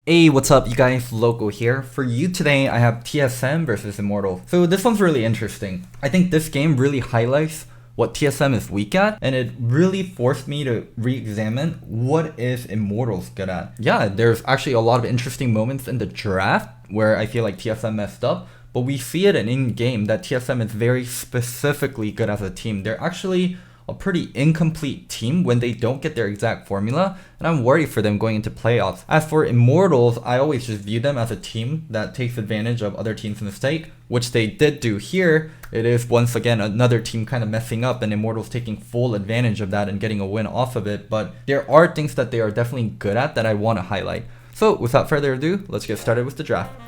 Hey, what's up you guys, Loco here. For you today, I have TSM versus Immortal. So this one's really interesting. I think this game really highlights what TSM is weak at, and it really forced me to re-examine what is Immortals good at. Yeah, there's actually a lot of interesting moments in the draft where I feel like TSM messed up, but we see it in-game that TSM is very specifically good as a team. They're actually a pretty incomplete team when they don't get their exact formula, and I'm worried for them going into playoffs. As for Immortals, I always just view them as a team that takes advantage of other teams' mistake, which they did do here. It is once again another team kind of messing up and Immortals taking full advantage of that and getting a win off of it, but there are things that they are definitely good at that I want to highlight. So without further ado, let's get started with the draft.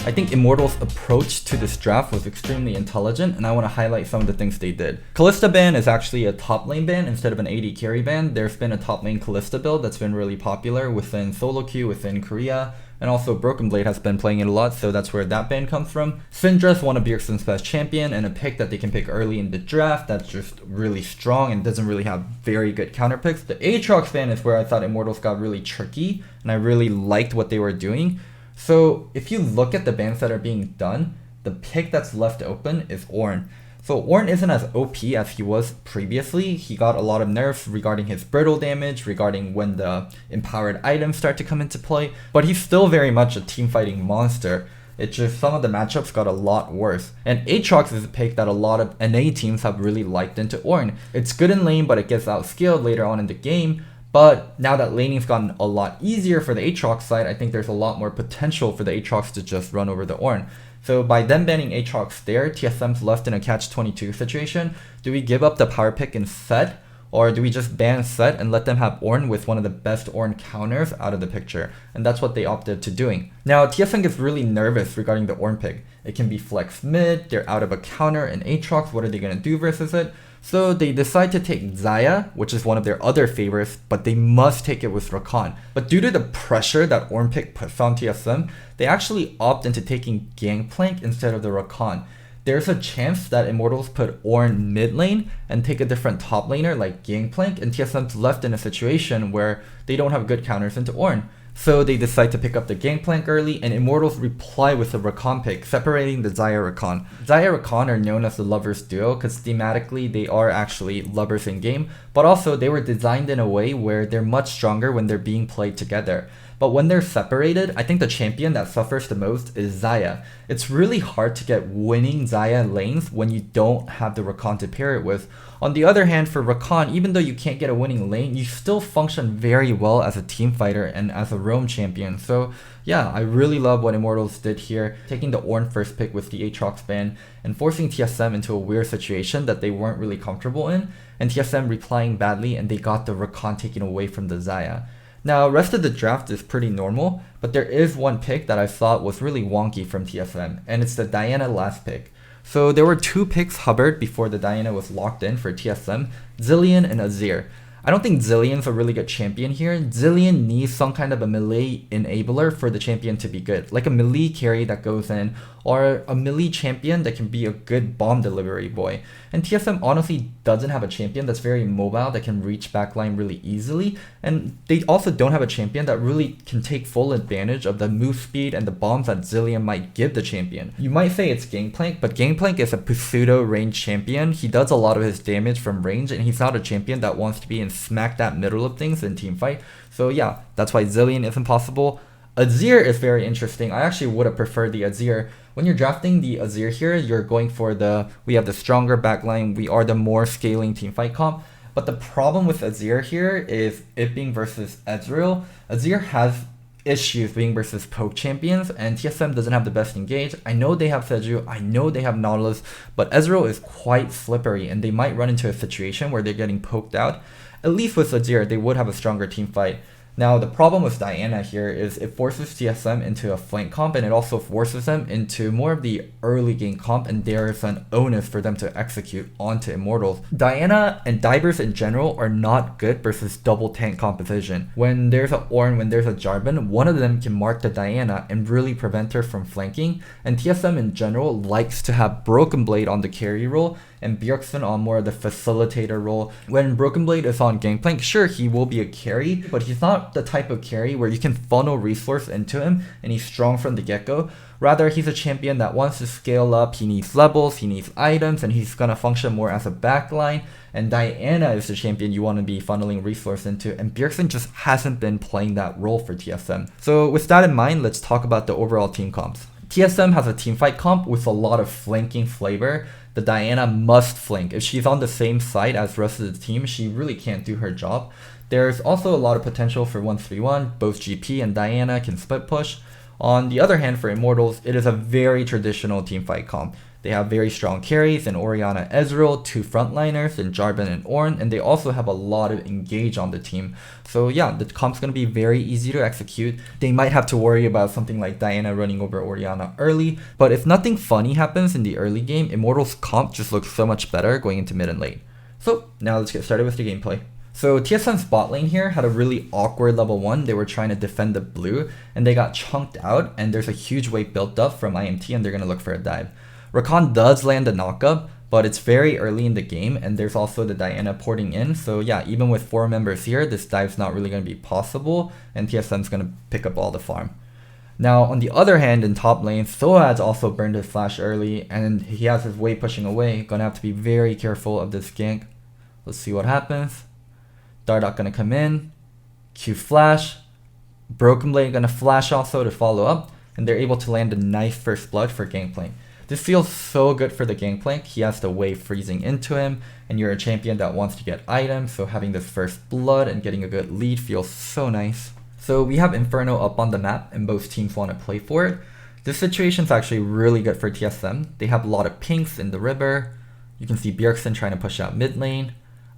I think Immortals' approach to this draft was extremely intelligent, and I want to highlight some of the things they did. Kalista ban is actually a top lane ban instead of an AD carry ban. There's been a top lane Kalista build that's been really popular within solo queue, within Korea, and also Broken Blade has been playing it a lot, so that's where that ban comes from. Syndra's one of Bjergsen's best champion, and a pick that they can pick early in the draft that's just really strong and doesn't really have very good counter picks. The Aatrox ban is where I thought Immortals got really tricky, and I really liked what they were doing. So if you look at the bans that are being done, the pick that's left open is Ornn. So Ornn isn't as OP as he was previously. He got a lot of nerfs regarding his brittle damage, regarding when the empowered items start to come into play, but he's still very much a team fighting monster. It's just some of the matchups got a lot worse. And Aatrox is a pick that a lot of NA teams have really liked into Ornn. It's good in lane, but it gets outskilled later on in the game. But now that laning's gotten a lot easier for the Aatrox side, I think there's a lot more potential for the Aatrox to just run over the Ornn. So by them banning Aatrox there, TSM's left in a catch-22 situation. Do we give up the power pick and Set? Or do we just ban Set and let them have Ornn with one of the best Ornn counters out of the picture? And that's what they opted to doing. Now TSM gets really nervous regarding the Ornn pick. It can be flex mid, they're out of a counter, and Aatrox, what are they going to do versus it? So they decide to take Xayah, which is one of their other favorites, but they must take it with Rakan. But due to the pressure that Ornn pick puts on TSM, they actually opt into taking Gangplank instead of the Rakan. There's a chance that Immortals put Ornn mid lane and take a different top laner like Gangplank, and TSM's left in a situation where they don't have good counters into Ornn. So they decide to pick up the Gangplank early, and Immortals reply with a Rakan pick, separating the Xayah Rakan. Xayah Rakan are known as the lovers duo because thematically they are actually lovers in game, but also they were designed in a way where they're much stronger when they're being played together. But when they're separated, I think the champion that suffers the most is Xayah. It's really hard to get winning Xayah lanes when you don't have the Rakan to pair it with. On the other hand, for Rakan, even though you can't get a winning lane, you still function very well as a team fighter and as a roam champion. So yeah, I really love what Immortals did here, taking the Ornn first pick with the Aatrox ban and forcing TSM into a weird situation that they weren't really comfortable in, and TSM replying badly, and they got the Rakan taken away from the Xayah. Now, rest of the draft is pretty normal, but there is one pick that I thought was really wonky from TSM, and it's the Diana last pick. So there were two picks hovered before the Diana was locked in for TSM, Zilean and Azir. I don't think Zilean's a really good champion here. Zilean needs some kind of a melee enabler for the champion to be good, like a melee carry that goes in, or a melee champion that can be a good bomb delivery boy. And TSM honestly doesn't have a champion that's very mobile that can reach backline really easily, and they also don't have a champion that really can take full advantage of the move speed and the bombs that Zilean might give the champion. You might say it's Gangplank, but Gangplank is a pseudo range champion. He does a lot of his damage from range, and he's not a champion that wants to be in smack that middle of things in teamfight. So yeah, that's why Zilean isn't possible. Azir is very interesting. I actually would have preferred the Azir. When you're drafting the Azir here, you're going for we have the stronger backline, we are the more scaling teamfight comp. But the problem with Azir here is it being versus Ezreal. Azir has issues being versus poke champions, and TSM doesn't have the best engage. I know they have Seju, I know they have Nautilus, but Ezreal is quite slippery, and they might run into a situation where they're getting poked out. At least with Azir, they would have a stronger team fight. Now, the problem with Diana here is it forces TSM into a flank comp, and it also forces them into more of the early game comp, and there is an onus for them to execute onto Immortals. Diana and divers in general are not good versus double tank composition. When there's a Ornn, when there's a Jarvan, one of them can mark the Diana and really prevent her from flanking, and TSM in general likes to have Broken Blade on the carry role and Bjergsen on more of the facilitator role. When Broken Blade is on Gangplank, sure, he will be a carry, but he's not the type of carry where you can funnel resource into him and he's strong from the get-go. Rather, he's a champion that wants to scale up, he needs levels, he needs items, and he's going to function more as a backline. And Diana is the champion you want to be funneling resource into, and Bjergsen just hasn't been playing that role for TSM. So with that in mind, let's talk about the overall team comps. TSM has a teamfight comp with a lot of flanking flavor. The Diana must flank. If she's on the same side as the rest of the team, she really can't do her job. There's also a lot of potential for 1-3-1. Both GP and Diana can split push. On the other hand, for Immortals, it is a very traditional teamfight comp. They have very strong carries in Orianna Ezreal, 2 frontliners in Jarvan and Ornn, and they also have a lot of engage on the team. So yeah, the comp's going to be very easy to execute. They might have to worry about something like Diana running over Orianna early, but if nothing funny happens in the early game, Immortals comp just looks so much better going into mid and late. So now let's get started with the gameplay. So TSM's bot lane here had a really awkward level 1. They were trying to defend the blue and they got chunked out, and there's a huge wave built up from IMT and they're going to look for a dive. Rakan does land a knockup, but it's very early in the game and there's also the Diana porting in. So yeah, even with 4 members here, this dive's not really going to be possible and TSM's going to pick up all the farm. Now on the other hand, in top lane, Soaz also burned his flash early and he has his wave pushing away. Gonna have to be very careful of this gank. Let's see what happens. Dardoch gonna come in, Q flash, Broken Blade gonna flash also to follow up, and they're able to land a nice first blood for Gangplank. This feels so good for the Gangplank. He has the wave freezing into him, and you're a champion that wants to get items, so having this first blood and getting a good lead feels so nice. So we have Inferno up on the map, and both teams want to play for it. This situation is actually really good for TSM. They have a lot of pinks in the river. You can see Bjergsen trying to push out mid lane.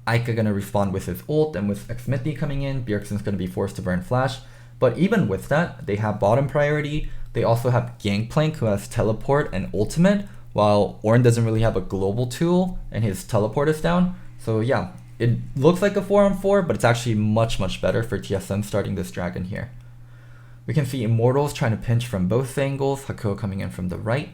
Ica gonna respond with his ult, and with Xmithie coming in, Bjergsen's gonna be forced to burn flash. But even with that, they have bottom priority. They also have Gangplank, who has teleport and ultimate, while Ornn doesn't really have a global tool and his teleport is down. So yeah, it looks like a 4-on-4, but it's actually much better for TSM starting this dragon here. We can see Immortals trying to pinch from both angles, Hakuho coming in from the right.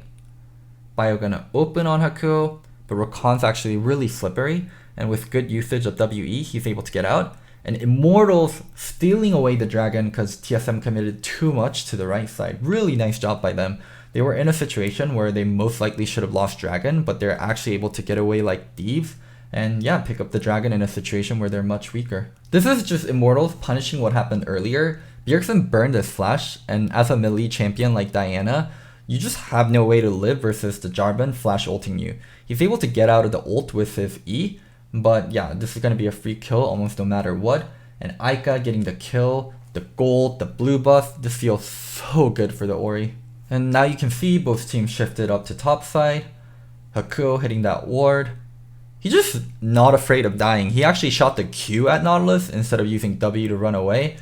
Bio gonna open on Hakuho, but Rakan's actually really slippery, and with good usage of WE, he's able to get out. And Immortals stealing away the dragon because TSM committed too much to the right side. Really nice job by them. They were in a situation where they most likely should have lost dragon, but they're actually able to get away like thieves. And yeah, pick up the dragon in a situation where they're much weaker. This is just Immortals punishing what happened earlier. Bjergsen burned his flash, and as a melee champion like Diana, you just have no way to live versus the Jarvan flash ulting you. He's able to get out of the ult with his E, but yeah, this is going to be a free kill almost no matter what. And Ica getting the kill, the gold, the blue buff. This feels so good for the Ori. And now you can see both teams shifted up to top side. Hakuho hitting that ward. He's just not afraid of dying. He actually shot the Q at Nautilus instead of using W to run away.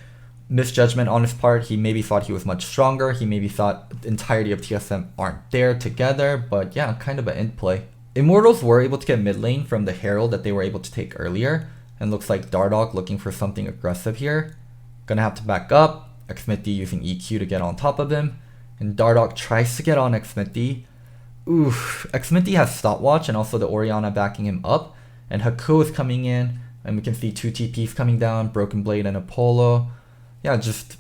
Misjudgment on his part. He maybe thought he was much stronger. He maybe thought the entirety of TSM aren't there together. But yeah, kind of an int play. Immortals were able to get mid lane from the Herald that they were able to take earlier, and looks like Dardoch looking for something aggressive here. Gonna have to back up, Xmithie using EQ to get on top of him, and Dardoch tries to get on Xmithie. Oof, Xmithie has stopwatch and also the Orianna backing him up, and Hakuho is coming in, and we can see 2 TPs coming down, Broken Blade and Apollo. Yeah, just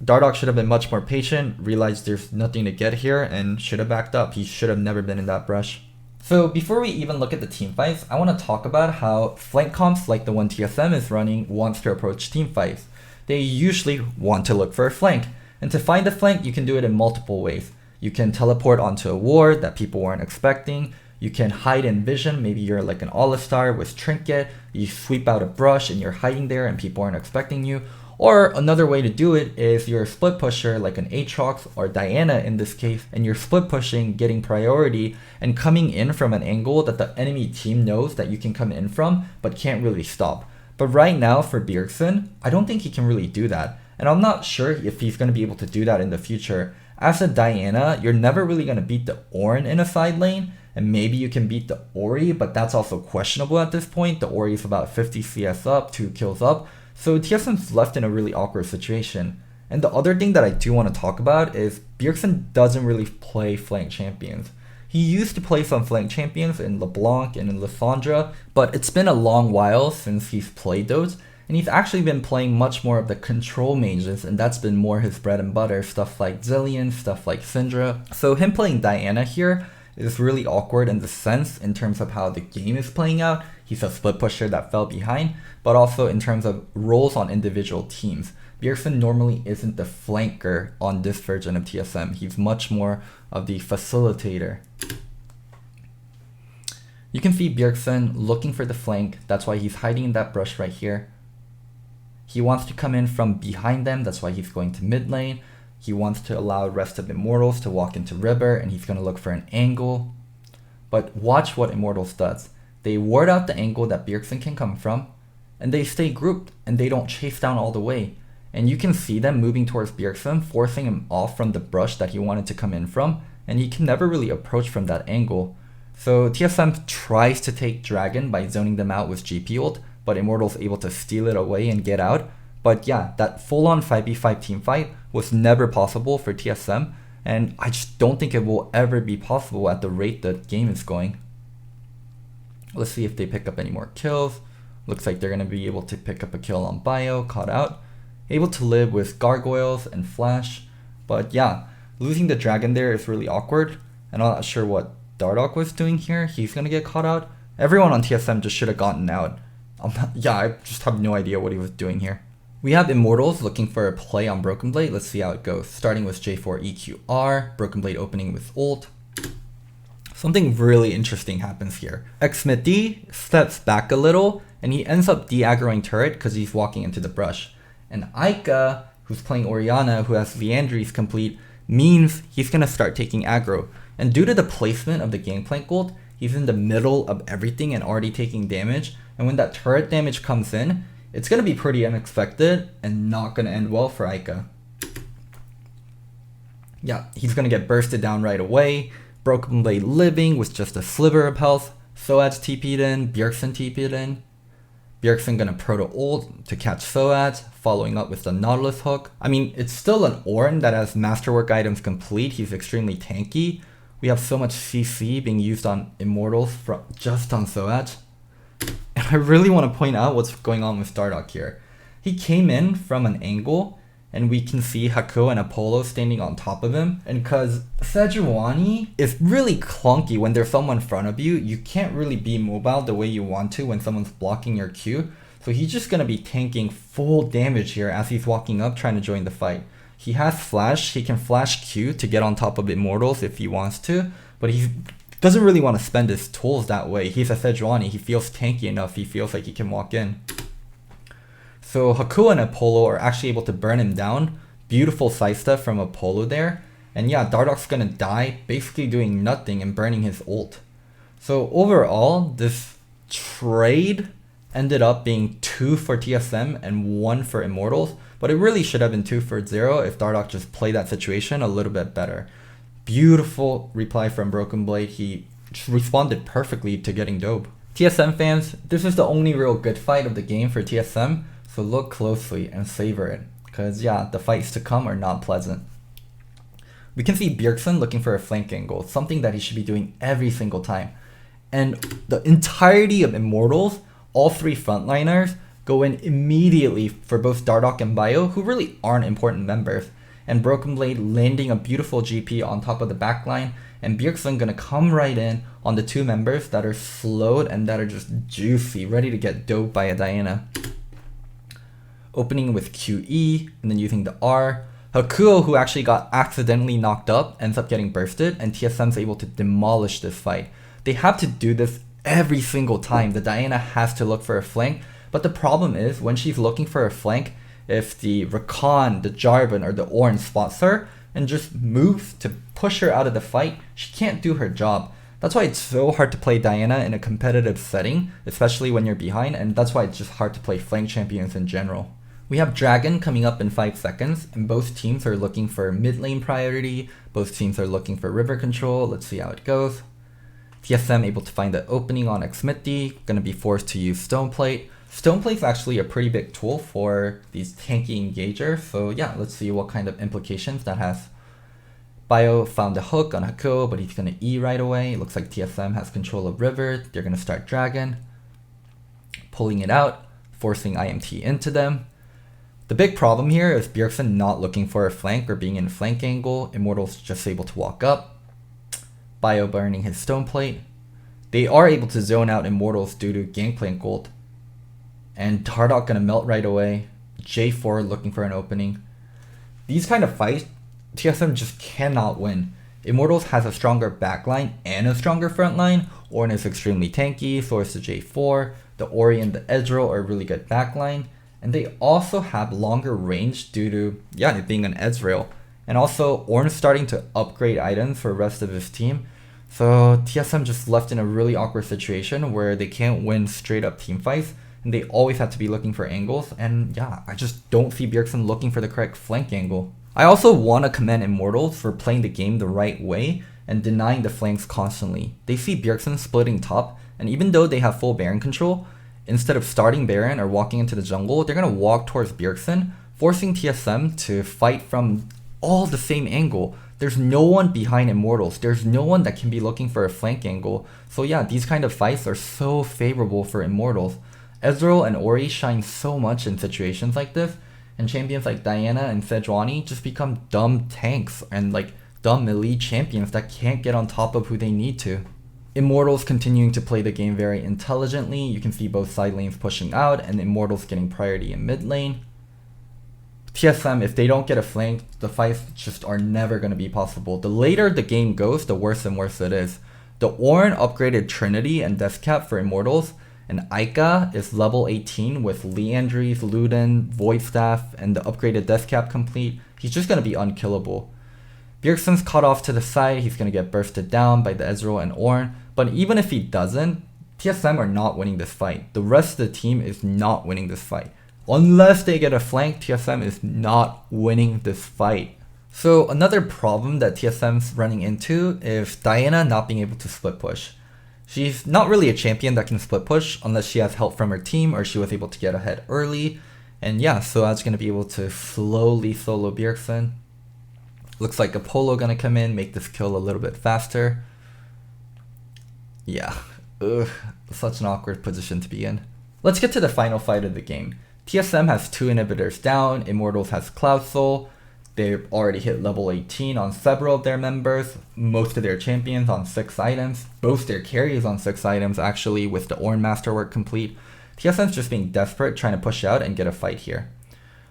Dardoch should have been much more patient, realized there's nothing to get here, and should have backed up. He should have never been in that brush. So before we even look at the team fights, I want to talk about how flank comps like the one TSM is running wants to approach team fights. They usually want to look for a flank, and to find a flank you can do it in multiple ways. You can teleport onto a ward that people weren't expecting. You can hide in vision, maybe you're like an All-Star with Trinket, you sweep out a brush and you're hiding there and people aren't expecting you. Or another way to do it is you're a split pusher like an Aatrox or Diana in this case, and you're split pushing, getting priority, and coming in from an angle that the enemy team knows that you can come in from, but can't really stop. But right now for Bjergsen, I don't think he can really do that. And I'm not sure if he's going to be able to do that in the future. As a Diana, you're never really going to beat the Ornn in a side lane, and maybe you can beat the Ori, but that's also questionable at this point. The Ori is about 50 CS up, 2 kills up. So TSM's left in a really awkward situation. And the other thing that I do want to talk about is Bjergsen doesn't really play flank champions. He used to play some flank champions in LeBlanc and in Lissandra, but it's been a long while since he's played those, and he's actually been playing much more of the control mages, and that's been more his bread and butter, stuff like Zillion, stuff like Syndra. So him playing Diana here is really awkward in the sense in terms of how the game is playing out. He's a split pusher that fell behind, but also in terms of roles on individual teams. Bjergsen normally isn't the flanker on this version of TSM. He's much more of the facilitator. You can see Bjergsen looking for the flank. That's why he's hiding in that brush right here. He wants to come in from behind them. That's why he's going to mid lane. He wants to allow the rest of Immortals to walk into river, and he's going to look for an angle. But watch what Immortals does. They ward out the angle that Bjergsen can come from, and they stay grouped, and they don't chase down all the way. And you can see them moving towards Bjergsen, forcing him off from the brush that he wanted to come in from, and he can never really approach from that angle. So TSM tries to take Dragon by zoning them out with GP ult, but Immortal's able to steal it away and get out. But yeah, that full-on 5v5 team fight was never possible for TSM, and I just don't think it will ever be possible at the rate the game is going. Let's see if they pick up any more kills. Looks like they're going to be able to pick up a kill on Bio, caught out. Able to live with Gargoyles and Flash. But yeah, losing the Dragon there is really awkward. And I'm not sure what Dardoch was doing here. He's going to get caught out. Everyone on TSM just should have gotten out. I just have no idea what he was doing here. We have Immortals looking for a play on Broken Blade. Let's see how it goes. Starting with J4EQR, Broken Blade opening with ult. Something really interesting happens here. Xmithie steps back a little, and he ends up de-aggroing turret because he's walking into the brush. And Aika, who's playing Orianna, who has Liandry's complete, means he's going to start taking aggro. And due to the placement of the Gangplank ult, he's in the middle of everything and already taking damage. And when that turret damage comes in, it's going to be pretty unexpected and not going to end well for Aika. Yeah, he's going to get bursted down right away. Broken Blade living with just a sliver of health. Soad's TP'd in, Bjergsen TP'd in. Bjergsen gonna proto ult to catch Soad, following up with the Nautilus hook. I mean, it's still an Ornn that has Masterwork items complete. He's extremely tanky. We have so much CC being used on Immortals just on Soad. And I really want to point out what's going on with Dardoch here. He came in from an angle, and we can see Haku and Apollo standing on top of him. And because Sejuani is really clunky when there's someone in front of you, you can't really be mobile the way you want to when someone's blocking your Q. So he's just going to be tanking full damage here as he's walking up trying to join the fight. He has flash, he can flash Q to get on top of Immortals if he wants to, but he doesn't really want to spend his tools that way. He's a Sejuani, he feels tanky enough, he feels like he can walk in. So Haku and Apollo are actually able to burn him down. Beautiful sidestep from Apollo there. And yeah, Dardoch's gonna die, basically doing nothing and burning his ult. So overall, this trade ended up being 2 for TSM and 1 for Immortals. But it really should have been 2 for 0 if Dardoch just played that situation a little bit better. Beautiful reply from Broken Blade. He just responded perfectly to getting dope. TSM fans, this is the only real good fight of the game for TSM. So look closely and savor it, because yeah, the fights to come are not pleasant. We can see Bjergsen looking for a flank angle, something that he should be doing every single time. And the entirety of Immortals, all 3 frontliners, go in immediately for both Dardoch and Bio, who really aren't important members. And Broken Blade landing a beautiful GP on top of the backline, and Bjergsen gonna come right in on the 2 members that are slowed and that are just juicy, ready to get doped by a Diana. Opening with QE and then using the R. Hakuo, who actually got accidentally knocked up, ends up getting bursted, and TSM's able to demolish this fight. They have to do this every single time. The Diana has to look for a flank, but the problem is when she's looking for a flank, if the Rakan, the Jarvan, or the Ornn spots her and just moves to push her out of the fight, she can't do her job. That's why it's so hard to play Diana in a competitive setting, especially when you're behind, and that's why it's just hard to play flank champions in general. We have Dragon coming up in 5 seconds, and both teams are looking for mid lane priority, both teams are looking for river control. Let's see how it goes. TSM able to find the opening on Xmithie, gonna be forced to use Stoneplate. Stoneplate's actually a pretty big tool for these tanky engagers, so yeah, let's see what kind of implications that has. Bio found a hook on Haku, but he's going to E right away. It looks like TSM has control of river. They're going to start dragon, pulling it out, forcing IMT into them. The big problem here is Bjergsen not looking for a flank or being in a flank angle. Immortals just able to walk up. Bio burning his stone plate. They are able to zone out Immortals due to gangplank ult. And Dardoch gonna melt right away. J4 looking for an opening. These kind of fights, TSM just cannot win. Immortals has a stronger backline and a stronger frontline. Ornn is extremely tanky, so is the J4. The Ori and the Ezreal are really good backline. And they also have longer range due to, it being an Ezreal. And also, Ornn's starting to upgrade items for the rest of his team. So TSM just left in a really awkward situation where they can't win straight up team fights. And they always have to be looking for angles. And I just don't see Bjergsen looking for the correct flank angle. I also want to commend Immortals for playing the game the right way and denying the flanks constantly. They see Bjergsen splitting top, and even though they have full Baron control, instead of starting Baron or walking into the jungle, they're going to walk towards Bjergsen, forcing TSM to fight from all the same angle. There's no one behind Immortals. There's no one that can be looking for a flank angle. So these kind of fights are so favorable for Immortals. Ezreal and Ori shine so much in situations like this, and champions like Diana and Sejuani just become dumb tanks and dumb melee champions that can't get on top of who they need to. Immortals continuing to play the game very intelligently. You can see both side lanes pushing out and Immortals getting priority in mid lane. TSM, if they don't get a flank, the fights just are never going to be possible. The later the game goes, the worse and worse it is. The Ornn upgraded Trinity and Death Cap for Immortals, and Aika is level 18 with Liandry's, Luden, Void Staff, and the upgraded Death Cap complete. He's just going to be unkillable. Bjergsen's cut off to the side. He's going to get bursted down by the Ezreal and Ornn. But even if he doesn't, TSM are not winning this fight. The rest of the team is not winning this fight. Unless they get a flank, TSM is not winning this fight. So another problem that TSM's running into is Diana not being able to split push. She's not really a champion that can split push unless she has help from her team or she was able to get ahead early. And so that's going to be able to slowly solo Bjergsen. Looks like Apollo going to come in, make this kill a little bit faster. Such an awkward position to be in. Let's get to the final fight of the game. TSM has 2 inhibitors down, Immortals has Cloud Soul. They've already hit level 18 on several of their members, most of their champions on 6 items, both their carries on 6 items actually with the Ornn Masterwork complete. TSM's just being desperate, trying to push out and get a fight here.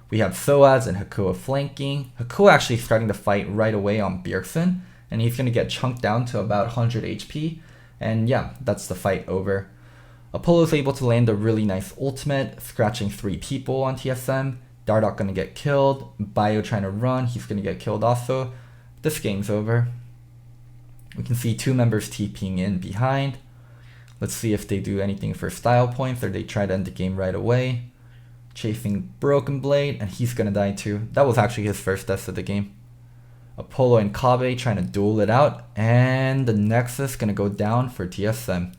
We have Soaz and Haku flanking. Haku actually starting to fight right away on Bjergsen, and he's going to get chunked down to about 100 HP, and that's the fight over. Apollo's able to land a really nice ultimate, scratching 3 people on TSM. Dardoch gonna get killed. Bio trying to run, he's gonna get killed also. This game's over. We can see 2 members TPing in behind. Let's see if they do anything for style points or they try to end the game right away. Chasing Broken Blade, and he's gonna die too. That was actually his first death of the game. Apollo and Kabe trying to duel it out, and the Nexus gonna go down for TSM.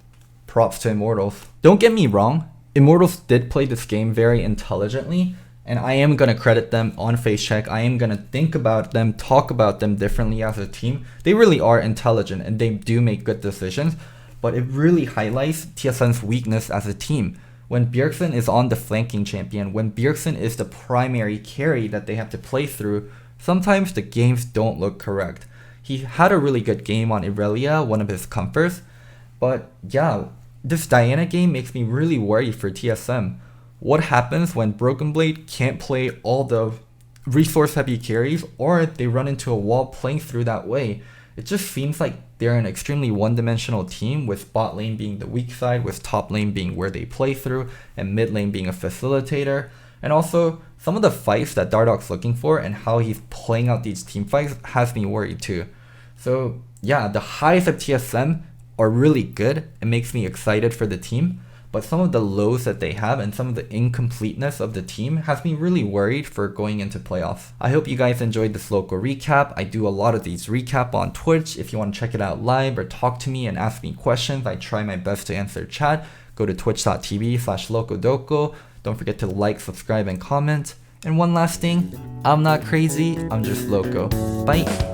Props to Immortals. Don't get me wrong, Immortals did play this game very intelligently, and I am going to credit them on face check. I am going to think about them, talk about them differently as a team. They really are intelligent and they do make good decisions, but it really highlights TSM's weakness as a team. When Bjergsen is on the flanking champion, when Bjergsen is the primary carry that they have to play through, sometimes the games don't look correct. He had a really good game on Irelia, one of his comforts, but this Diana game makes me really worried for TSM. What happens when Broken Blade can't play all the resource heavy carries, or they run into a wall playing through that way? It just seems like they're an extremely one-dimensional team, with bot lane being the weak side, with top lane being where they play through, and mid lane being a facilitator. And also, some of the fights that Dardoch's looking for and how he's playing out these team fights has me worried too. So the highs of TSM are really good. It makes me excited for the team. But some of the lows that they have and some of the incompleteness of the team has me really worried for going into playoffs. I hope you guys enjoyed this local recap. I do a lot of these recap on Twitch. If you want to check it out live or talk to me and ask me questions, I try my best to answer chat. Go to twitch.tv/Locodoco. Don't forget to like, subscribe, and comment. And one last thing, I'm not crazy, I'm just loco. Bye.